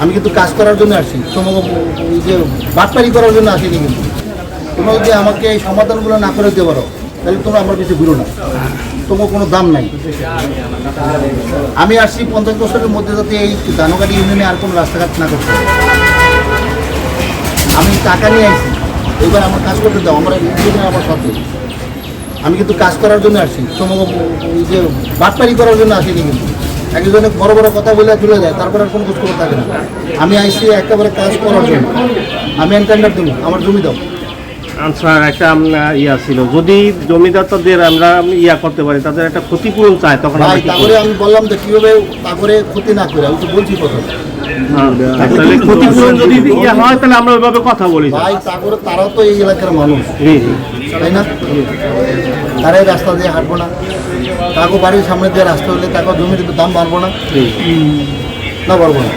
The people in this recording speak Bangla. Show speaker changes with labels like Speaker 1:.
Speaker 1: আমি কিন্তু কাজ করার জন্য আসছি, তোমাকে এই যে বাটপারি করার জন্য আসিনি। কিন্তু তোমরা যদি আমাকে এই সমাধানগুলো না করে দিতে পারো তাহলে তোমরা আমার পিছিয়ে ঘুরো না, তোমার কোনো দাম নাই। আমি আসছি 50 বছরের মধ্যে যাতে এই দানোগাড়ি ইউনিয়নে আর কোনো রাস্তাঘাট না করতে হয়। আমি টাকা নিয়ে আসছি, এবার আমার কাজ করতে দাও, আমার ইউনিয়নে আমার সাথে। আমি কিন্তু কাজ করার জন্য আসছি, তোমাকে এই যে বাটপারি করার জন্য আসিনি। কিন্তু একজনে বড় বড় কথা বলে চলে যায়, তারপর আর কোনো খোঁজ খবর থাকে না। আমি আইসি একেবারে কাজ করার জন্য। আমি এনটেন্ডার দেবো, আমার জমি দাও।
Speaker 2: আচ্ছা, একটা ইয়া ছিল, যদি জমিদারদের আমরা করতে পারি, তাদের একটা ক্ষতিপূরণ চাই, তখন
Speaker 1: ভাই তারপরে আমি বললাম যে কীভাবে তারপরে ক্ষতি না করে, আমি তো বলছি কথা।
Speaker 2: তাহলে ক্ষতিপূরণ যদি হয় তাহলে আমরা ওইভাবে কথা বলি।
Speaker 1: ভাই তারপরে তারাও তো এই এলাকার মানুষ, তাই না? তারাই রাস্তা দিয়ে হাঁটবো না, তাকে বাড়ির সামনে দিয়ে রাস্তা হলে তাকে জমির দাম বাড়বো না, না বাড়বো না।